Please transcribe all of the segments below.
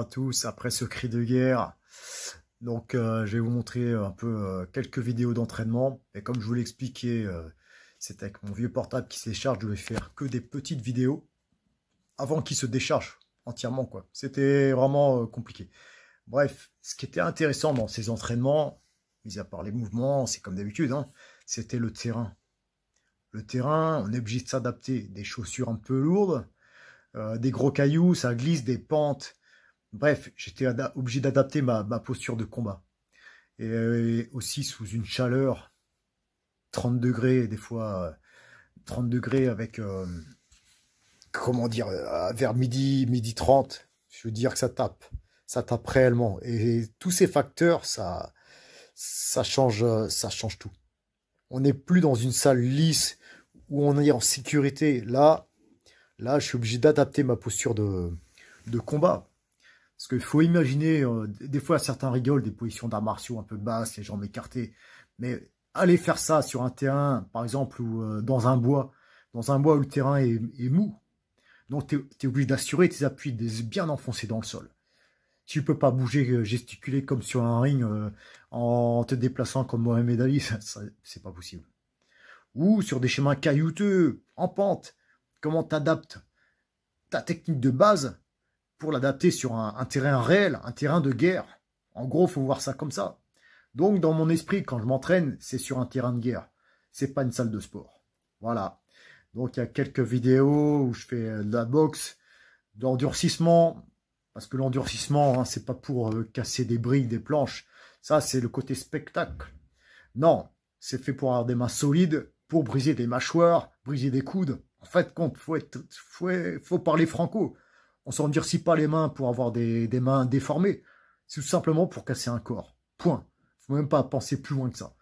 à tous après ce cri de guerre. Donc je vais vous montrer un peu quelques vidéos d'entraînement. Et comme je vous l'ai expliqué, c'est avec mon vieux portable qui se décharge. Je vais faire que des petites vidéos avant qu'il se décharge entièrement, quoi. C'était vraiment compliqué. Bref, ce qui était intéressant dans ces entraînements, mis à part les mouvements, c'est comme d'habitude, hein, c'était le terrain. Le terrain, on est obligé de s'adapter. Des chaussures un peu lourdes, des gros cailloux, ça glisse, des pentes. Bref, j'étais obligé d'adapter ma posture de combat. Et aussi sous une chaleur, 30 degrés, des fois 30 degrés avec, comment dire, vers midi 30, je veux dire que ça tape réellement. Et tous ces facteurs, ça change tout. On n'est plus dans une salle lisse où on est en sécurité. Là, je suis obligé d'adapter ma posture de combat. Parce qu'il faut imaginer, des fois certains rigolent des positions d'arts martiaux un peu basses, les jambes écartées. Mais aller faire ça sur un terrain, par exemple, ou dans un bois où le terrain est mou. Donc tu es obligé d'assurer tes appuis, de bien enfoncer dans le sol. Tu ne peux pas bouger, gesticuler comme sur un ring en te déplaçant comme Mohamed Ali, c'est pas possible. Ou sur des chemins caillouteux, en pente. Comment tu adaptes ta technique de base pour l'adapter sur un terrain réel, un terrain de guerre. En gros, il faut voir ça comme ça. Donc, dans mon esprit, quand je m'entraîne, c'est sur un terrain de guerre. C'est pas une salle de sport. Voilà. Donc, il y a quelques vidéos où je fais de la boxe, de l'endurcissement. Parce que l'endurcissement, hein, c'est pas pour casser des briques, des planches. Ça, c'est le côté spectacle. Non, c'est fait pour avoir des mains solides, pour briser des mâchoires, briser des coudes. En fait, faut parler franco. On s'en endurcit pas les mains pour avoir des mains déformées. C'est tout simplement pour casser un corps. Point. Faut même pas penser plus loin que ça.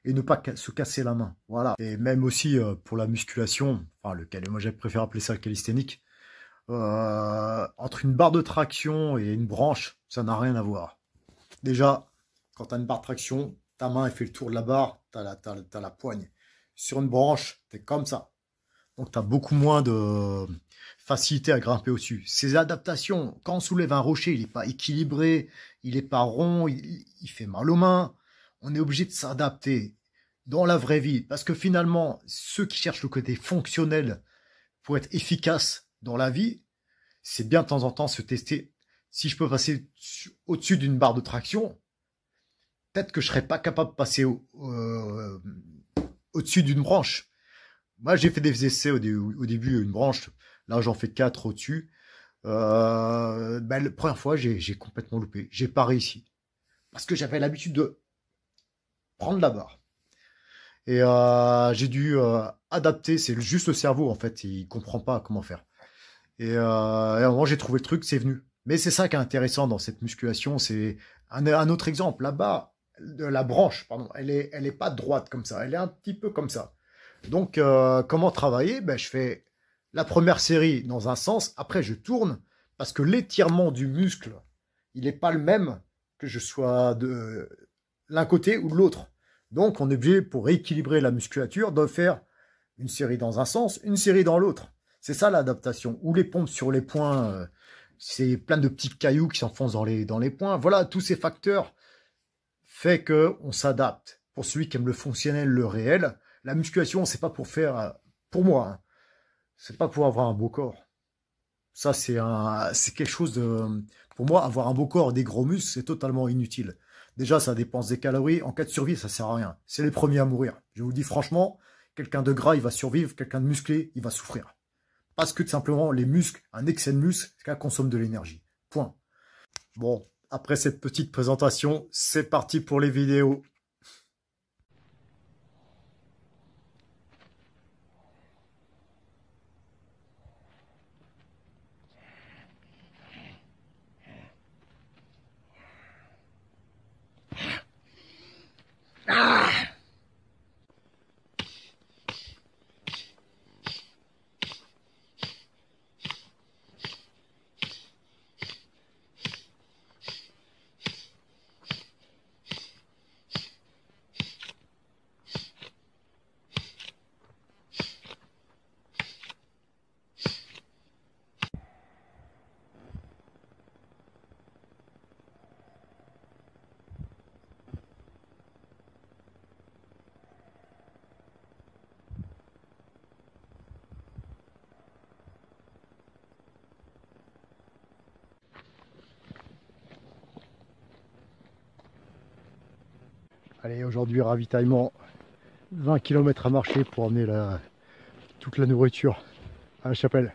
Et ne pas se casser la main. Voilà. Et même aussi pour la musculation, enfin moi je préfère appeler ça le calisthénique, entre une barre de traction et une branche, ça n'a rien à voir. Déjà, quand tu as une barre de traction, ta main elle fait le tour de la barre, tu as la poigne. Sur une branche, tu es comme ça. Donc, tu as beaucoup moins de facilité à grimper au-dessus. Ces adaptations, quand on soulève un rocher, il n'est pas équilibré, il n'est pas rond, il fait mal aux mains. On est obligé de s'adapter dans la vraie vie. Parce que finalement, ceux qui cherchent le côté fonctionnel pour être efficace dans la vie, c'est bien de temps en temps se tester. Si je peux passer au-dessus d'une barre de traction, peut-être que je ne serais pas capable de passer au-dessus d'une branche. Moi, j'ai fait des essais au début, une branche. Là, j'en fais 4 au-dessus. La première fois, j'ai complètement loupé. J'ai pas réussi. Parce que j'avais l'habitude de prendre la barre. Et j'ai dû adapter. C'est juste le cerveau, en fait. Il comprend pas comment faire. Et à un moment, j'ai trouvé le truc, c'est venu. Mais c'est ça qui est intéressant dans cette musculation. C'est un autre exemple. Là-bas, la branche, pardon, elle est pas droite comme ça. Elle est un petit peu comme ça. Donc, comment travailler? Je fais la première série dans un sens, après je tourne, parce que l'étirement du muscle, il n'est pas le même que je sois de l'un côté ou de l'autre. Donc, on est obligé, pour rééquilibrer la musculature, de faire une série dans un sens, une série dans l'autre. C'est ça l'adaptation. Ou les pompes sur les points, c'est plein de petits cailloux qui s'enfoncent dans les points. Voilà, tous ces facteurs fait qu'on s'adapte. Pour celui qui aime le fonctionnel, le réel, la musculation, c'est pas pour faire, pour moi, hein, c'est pas pour avoir un beau corps. Ça, c'est quelque chose de, pour moi, avoir un beau corps, des gros muscles, c'est totalement inutile. Déjà, ça dépense des calories. En cas de survie, ça sert à rien. C'est les premiers à mourir. Je vous le dis franchement, quelqu'un de gras, il va survivre. Quelqu'un de musclé, il va souffrir. Parce que tout simplement, les muscles, un excès de muscle, ça consomme de l'énergie. Point. Bon, après cette petite présentation, c'est parti pour les vidéos. Allez, aujourd'hui ravitaillement, 20 km à marcher pour amener toute la nourriture à la chapelle.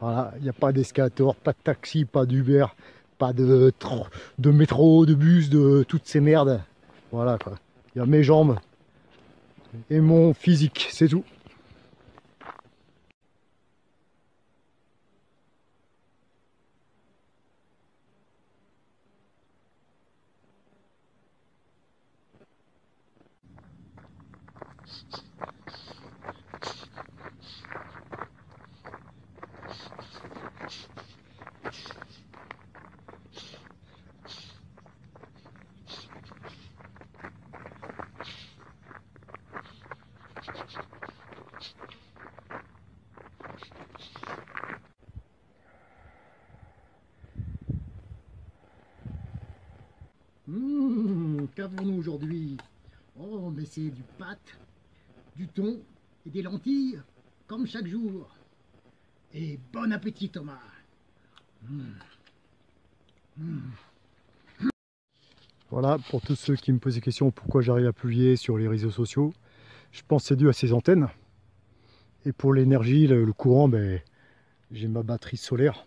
Voilà, il n'y a pas d'escalator, pas de taxi, pas d'Uber, pas de métro, de bus, de toutes ces merdes. Voilà quoi. Il y a mes jambes et mon physique, c'est tout. Qu'avons-nous aujourd'hui? Oh, mais c'est du pâte, du thon et des lentilles, comme chaque jour. Et bon appétit, Thomas. Voilà, pour tous ceux qui me posent des questions pourquoi j'arrive à publier sur les réseaux sociaux, je pense que c'est dû à ces antennes. Et pour l'énergie, le courant, ben, j'ai ma batterie solaire.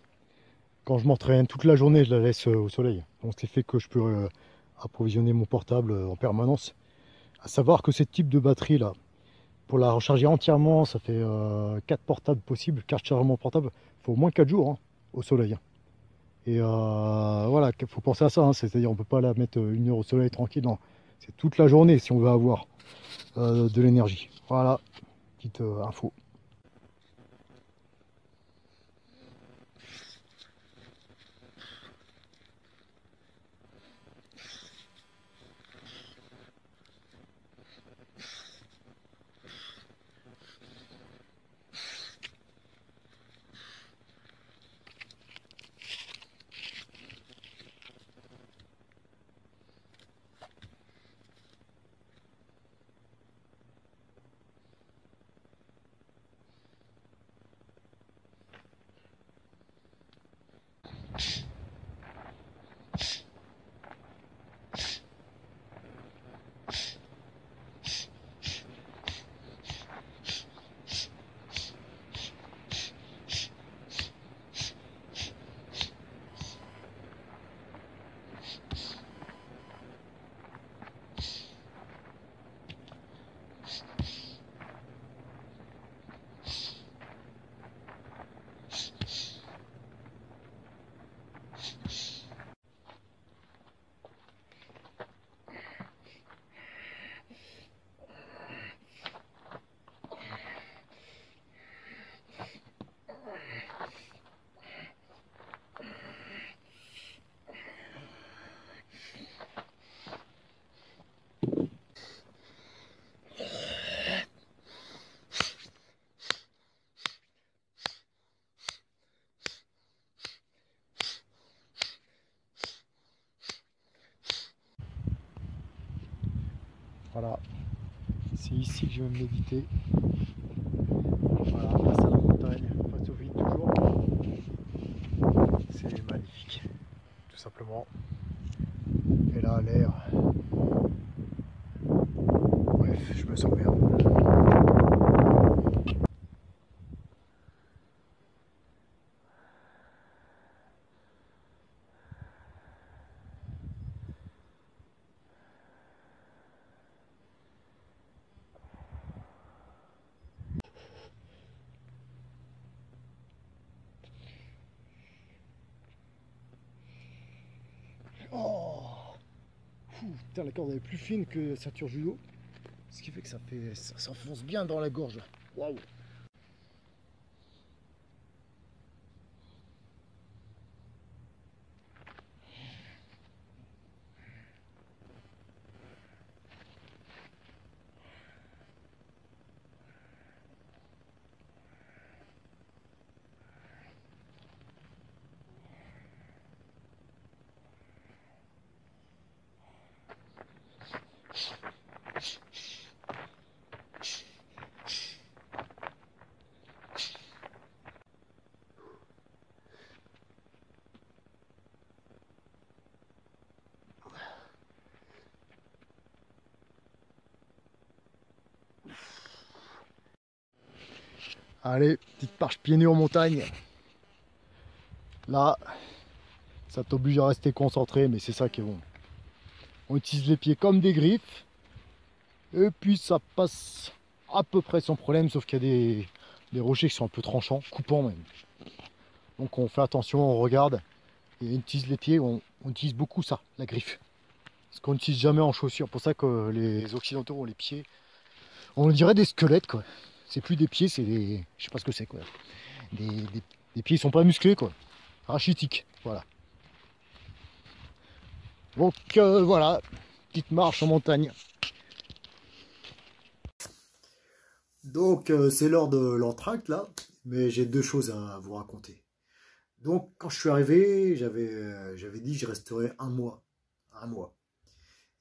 Quand je m'entraîne toute la journée, je la laisse au soleil. Donc c'est fait que je peux approvisionner mon portable en permanence. À savoir que ce type de batterie là, pour la recharger entièrement, ça fait 4 portables possibles, 4 chargements portables, il faut au moins 4 jours hein, au soleil. Et voilà, il faut penser à ça, hein, c'est-à-dire on ne peut pas la mettre 1 heure au soleil tranquille, non. C'est toute la journée si on veut avoir de l'énergie. Voilà, petite info. Voilà, c'est ici que je vais méditer. Voilà, face à la montagne, face au vide toujours. C'est magnifique, tout simplement. Et là, l'air. Bref, je me sens bien. Oh, putain, la corde elle est plus fine que la ceinture judo. Ce qui fait que ça s'enfonce bien dans la gorge. Waouh! Allez, petite marche pieds nus en montagne. Là, ça t'oblige à rester concentré, mais c'est ça qui est bon. On utilise les pieds comme des griffes. Et puis ça passe à peu près sans problème, sauf qu'il y a des rochers qui sont un peu tranchants, coupants même. Donc on fait attention, on regarde. Et on utilise les pieds, on utilise beaucoup ça, la griffe. Ce qu'on n'utilise jamais en chaussures. Pour ça que les occidentaux ont les pieds, on dirait des squelettes quoi. C'est plus des pieds, c'est des... je sais pas ce que c'est quoi. Des pieds, ils sont pas musclés quoi. Rachitiques, voilà. Donc voilà, petite marche en montagne. Donc c'est l'heure de l'entracte là, mais j'ai deux choses à vous raconter. Donc quand je suis arrivé, j'avais dit que je resterais un mois. Un mois.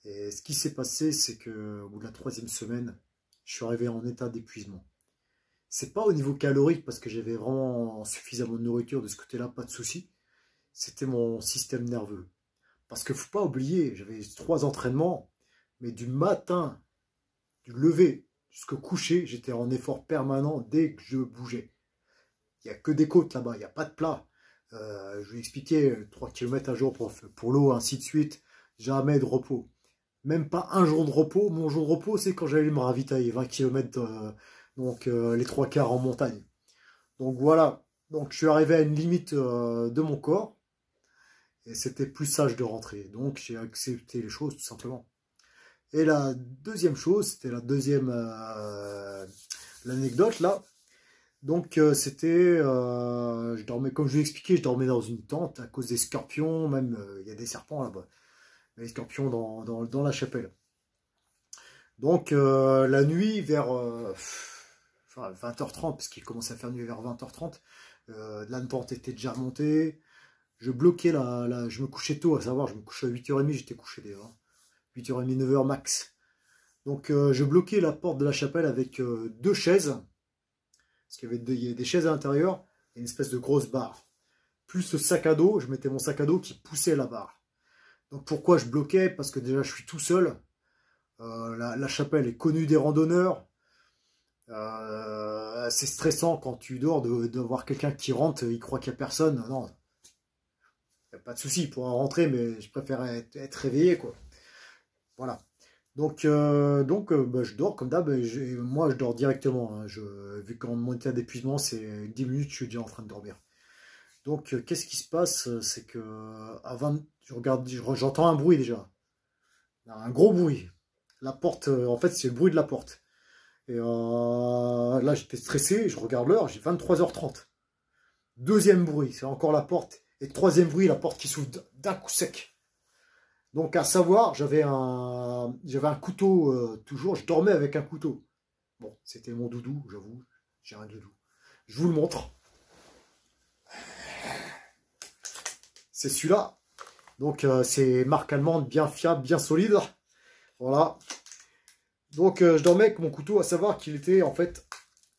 Et ce qui s'est passé, c'est que au bout de la 3e semaine, je suis arrivé en état d'épuisement. C'est pas au niveau calorique parce que j'avais vraiment suffisamment de nourriture de ce côté-là, pas de souci. C'était mon système nerveux. Parce qu'il ne faut pas oublier, j'avais 3 entraînements, mais du matin, du lever jusqu'au coucher, j'étais en effort permanent dès que je bougeais. Il n'y a que des côtes là-bas, il n'y a pas de plat. Je lui ai expliqué 3 km à jour pour l'eau, ainsi de suite. Jamais de repos. Même pas un jour de repos. Mon jour de repos, c'est quand j'allais me ravitailler. 20 km, donc les 3/4 en montagne. Donc voilà. Donc je suis arrivé à une limite de mon corps. Et c'était plus sage de rentrer. Donc j'ai accepté les choses tout simplement. Et la deuxième chose, c'était la deuxième l'anecdote là. Donc c'était, je dormais, comme je vous l'ai expliqué, je dormais dans une tente à cause des scorpions, même il y a des serpents là-bas. Les scorpions dans la chapelle. Donc la nuit vers enfin, 20h30, parce qu'il commençait à faire nuit vers 20h30, la tente était déjà montée. Je bloquais je me couchais tôt, à savoir, je me couchais à 8h30, j'étais couché déjà. 8h30, 9h max. Donc je bloquais la porte de la chapelle avec 2 chaises. Parce qu'il y avait des chaises à l'intérieur et une espèce de grosse barre. Plus le sac à dos, je mettais mon sac à dos qui poussait la barre. Donc pourquoi je bloquais? Parce que déjà je suis tout seul. La chapelle est connue des randonneurs. C'est stressant quand tu dors de voir quelqu'un qui rentre, il croit qu'il n'y a personne. Non, il n'y a pas de souci, il pourra rentrer, mais je préfère être réveillé, quoi. Voilà. Donc bah, je dors comme d'hab. Moi, je dors directement. Hein. Vu qu'en mon état d'épuisement, c'est 10 minutes, je suis déjà en train de dormir. Donc, qu'est-ce qui se passe? C'est que à 20, j'entends un bruit déjà. Un gros bruit. La porte, en fait, c'est le bruit de la porte. Et là, j'étais stressé, je regarde l'heure, j'ai 23h30. Deuxième bruit, c'est encore la porte. Et troisième bruit, la porte qui s'ouvre d'un coup sec. Donc, à savoir, j'avais un couteau, toujours, je dormais avec un couteau. Bon, c'était mon doudou, j'avoue, j'ai un doudou. Je vous le montre. C'est celui-là. Donc, c'est marque allemande, bien fiable, bien solide. Voilà. Donc, je dormais avec mon couteau, à savoir qu'il était, en fait,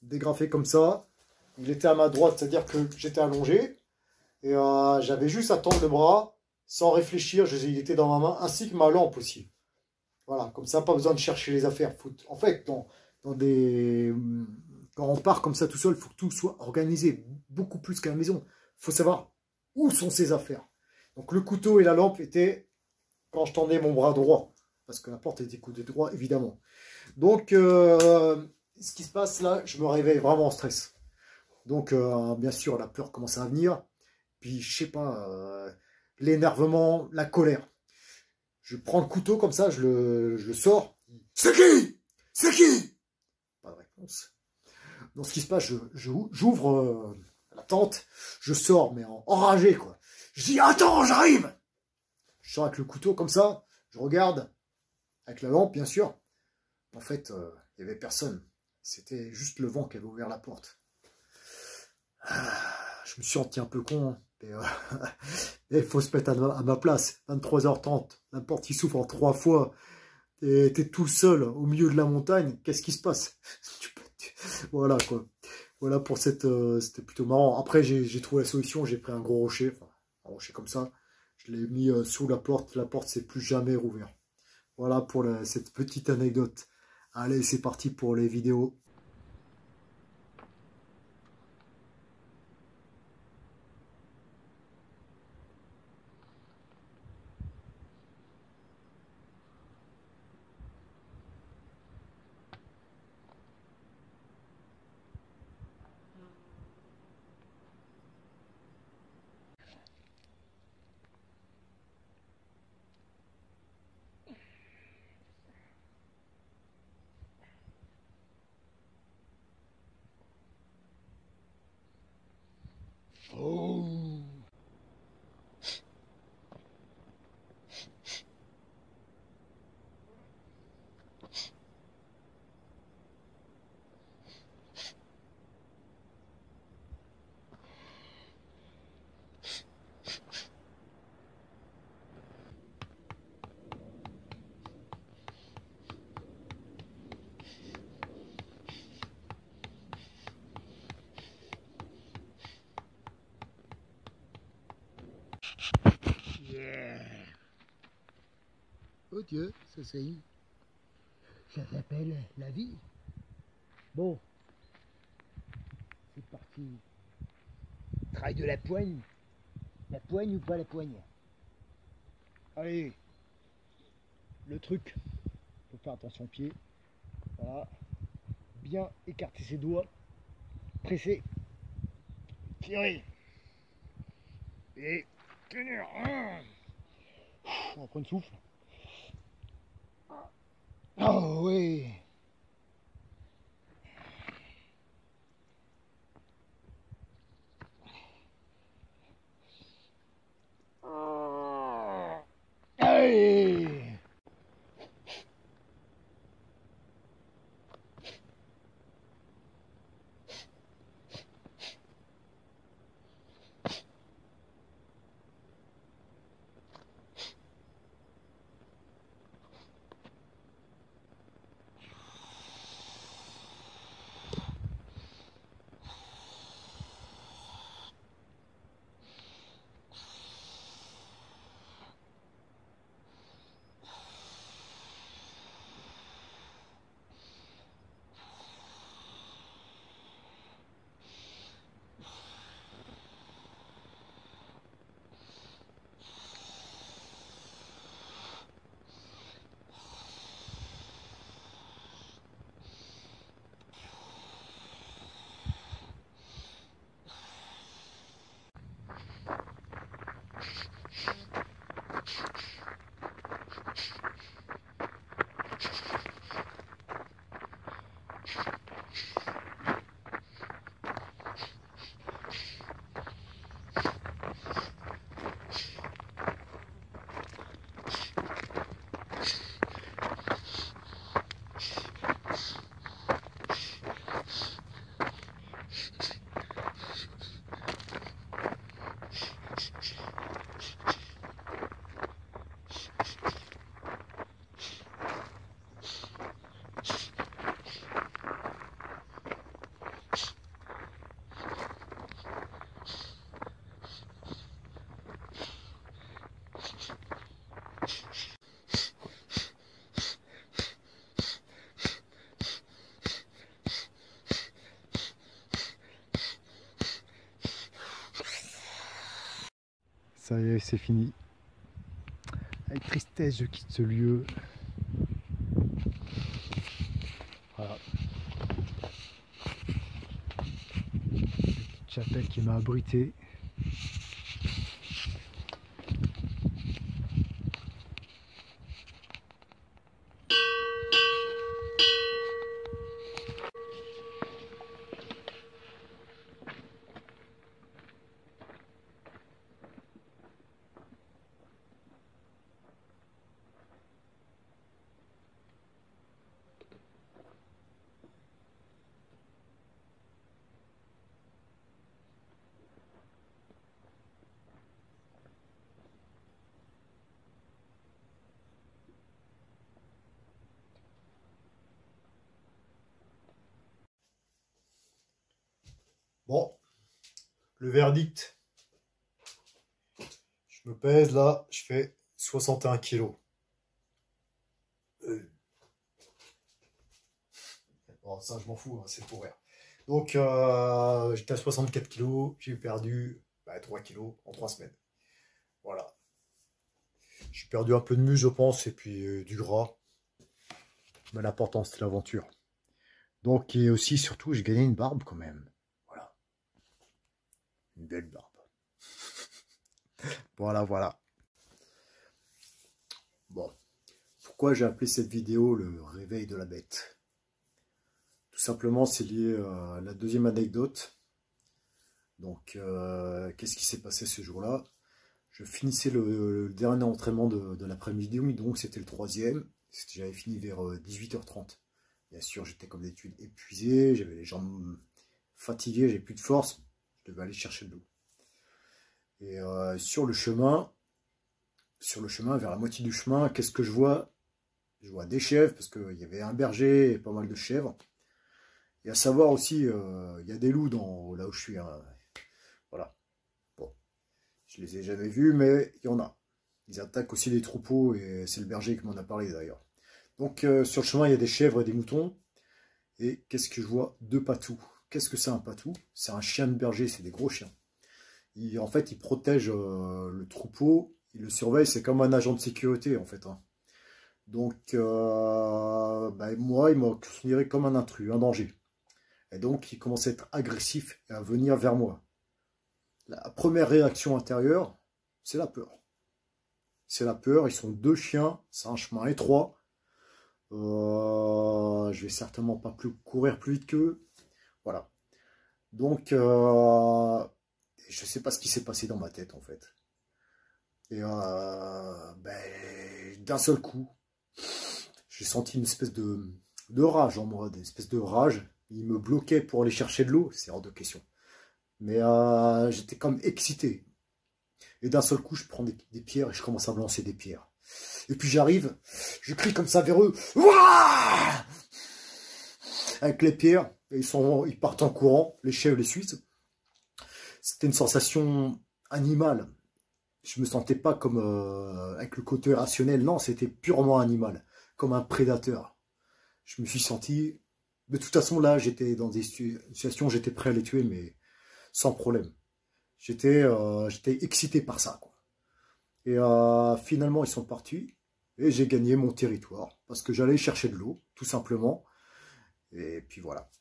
dégrafé comme ça. Il était à ma droite, c'est-à-dire que j'étais allongé. Et j'avais juste à tendre le bras, sans réfléchir. Il était dans ma main, ainsi que ma lampe aussi. Voilà, comme ça, pas besoin de chercher les affaires. En fait, quand on part comme ça tout seul, il faut que tout soit organisé, beaucoup plus qu'à la maison. Il faut savoir où sont ses affaires. Donc le couteau et la lampe étaient quand je tendais mon bras droit, parce que la porte était coudée droit, évidemment. Donc, ce qui se passe là, je me réveille vraiment en stress. Donc, bien sûr, la peur commence à venir. Puis, je sais pas, l'énervement, la colère. Je prends le couteau comme ça, je le sors. C'est qui? C'est qui? Pas de réponse. Donc, ce qui se passe, j'ouvre la tente, je sors, mais enragé, quoi. Je dis, attends, j'arrive! Je sors avec le couteau comme ça, je regarde, avec la lampe, bien sûr. En fait, il n'y avait personne. C'était juste le vent qui avait ouvert la porte. Je me suis senti un peu con. Il faut se mettre à ma place. 23h30, la porte qui s'ouvre en 3 fois. T'es tout seul au milieu de la montagne. Qu'est-ce qui se passe? Voilà quoi. Voilà pour cette... C'était plutôt marrant. Après, j'ai trouvé la solution. J'ai pris un gros rocher. Enfin, un rocher comme ça. Je l'ai mis sous la porte. La porte s'est plus jamais rouverte. Voilà pour cette petite anecdote. Allez, c'est parti pour les vidéos. Oh Dieu, ça saigne. Ça s'appelle la vie. Bon, c'est parti. Travail de la poigne. La poigne ou pas la poigne? Allez, le truc, faut faire attention aux pieds. Voilà, bien écarter ses doigts, presser, tirer et tenir. On prend une souffle. Oh oui. Allez. Ça y est, c'est fini. Avec tristesse, je quitte ce lieu. Voilà. Une petite chapelle qui m'a abrité. Bon, le verdict. Je me pèse là, je fais 61 kilos. Bon, ça, je m'en fous, hein, c'est pour rire. Donc, j'étais à 64 kilos, j'ai perdu 3 kilos en 3 semaines. Voilà. J'ai perdu un peu de muscle, je pense, et puis du gras. Mais l'important, c'était l'aventure. Donc, et aussi, surtout, j'ai gagné une barbe quand même. Voilà. Une belle barbe. Voilà, voilà. Bon. Pourquoi j'ai appelé cette vidéo le réveil de la bête? Tout simplement, c'est lié à la deuxième anecdote. Donc, qu'est-ce qui s'est passé ce jour-là? Je finissais le dernier entraînement de l'après-midi, donc c'était le troisième. J'avais fini vers 18h30. Bien sûr, j'étais comme d'habitude épuisé, j'avais les jambes fatiguées, j'avais plus de force. Je devais aller chercher de l'eau. Et sur le chemin, vers la moitié du chemin, qu'est-ce que je vois? Je vois des chèvres, parce qu'il y avait un berger et pas mal de chèvres. Et à savoir aussi, il y a des loups là où je suis. Voilà. Bon, je les ai jamais vus, mais il y en a. Ils attaquent aussi les troupeaux et c'est le berger qui m'en a parlé d'ailleurs. Donc sur le chemin, il y a des chèvres et des moutons. Et qu'est-ce que je vois? Deux patous. Qu'est-ce que c'est un patou? C'est un chien de berger, c'est des gros chiens. En fait, il protège le troupeau, il le surveille, c'est comme un agent de sécurité en fait. Hein. Donc, moi, il m'a considéré comme un intrus, un danger. Et donc, il commence à être agressif et à venir vers moi. La première réaction intérieure, c'est la peur. C'est la peur, ils sont deux chiens, c'est un chemin étroit. Je vais certainement pas courir plus vite qu'eux. Voilà. Donc, je sais pas ce qui s'est passé dans ma tête en fait. Et d'un seul coup, j'ai senti une espèce de rage en moi, une espèce de rage. Il me bloquait pour aller chercher de l'eau, c'est hors de question. Mais j'étais comme excité. Et d'un seul coup, je prends des pierres et je commence à me lancer des pierres. Et puis j'arrive, je crie comme ça vers eux. Ouah! Avec les pierres, et ils partent en courant, les chèvres les suivent. C'était une sensation animale. Je me sentais pas comme avec le côté rationnel. Non, c'était purement animal, comme un prédateur. Je me suis senti... De toute façon, là, j'étais dans des situations, j'étais prêt à les tuer, mais sans problème. J'étais excité par ça, quoi. Et finalement, ils sont partis. Et j'ai gagné mon territoire. Parce que j'allais chercher de l'eau, tout simplement. Et puis voilà.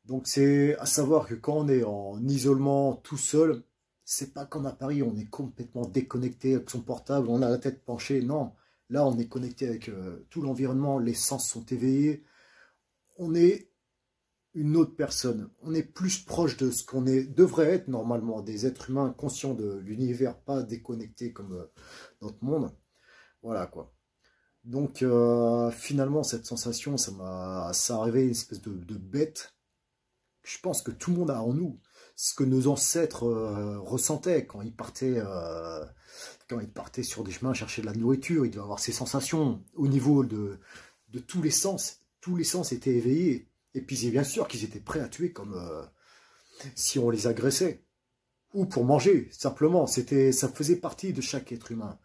Donc c'est à savoir que quand on est en isolement tout seul, c'est pas comme à Paris, on est complètement déconnecté avec son portable, on a la tête penchée. Non, là on est connecté avec tout l'environnement, les sens sont éveillés. On est une autre personne. On est plus proche de ce qu'on devrait être normalement, des êtres humains conscients de l'univers, pas déconnectés comme notre monde. Voilà quoi. Donc finalement cette sensation, ça a réveillé une espèce de bête. Je pense que tout le monde a en nous. Ce que nos ancêtres ressentaient quand ils partaient sur des chemins chercher de la nourriture. Ils devaient avoir ces sensations au niveau de tous les sens. Tous les sens étaient éveillés. Et puis bien sûr qu'ils étaient prêts à tuer comme si on les agressait. Ou pour manger, simplement. Ça faisait partie de chaque être humain.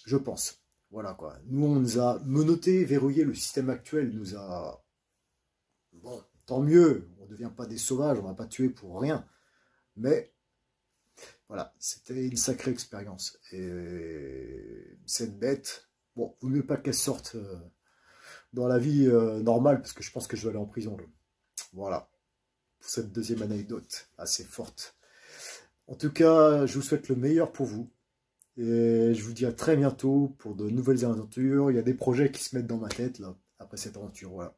Je pense. Voilà quoi. Nous, on nous a menottés, verrouillés. Le système actuel nous a... Bon, tant mieux. On ne devient pas des sauvages. On ne va pas tuer pour rien. Mais, voilà. C'était une sacrée expérience. Et cette bête, bon, vaut mieux pas qu'elle sorte dans la vie normale. Parce que je pense que je vais aller en prison. Là. Voilà. Pour cette deuxième anecdote assez forte. En tout cas, je vous souhaite le meilleur pour vous. Et je vous dis à très bientôt pour de nouvelles aventures. Il y a des projets qui se mettent dans ma tête là, après cette aventure. Voilà.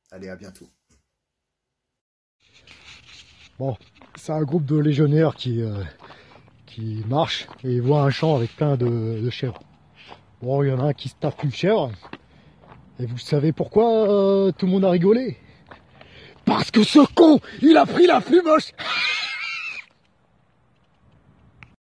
Allez, à bientôt. Bon, c'est un groupe de légionnaires qui marche et ils voient un champ avec plein de chèvres. Bon, il y en a un qui se tape une chèvre. Et vous savez pourquoi tout le monde a rigolé? Parce que ce con, il a pris la plus moche.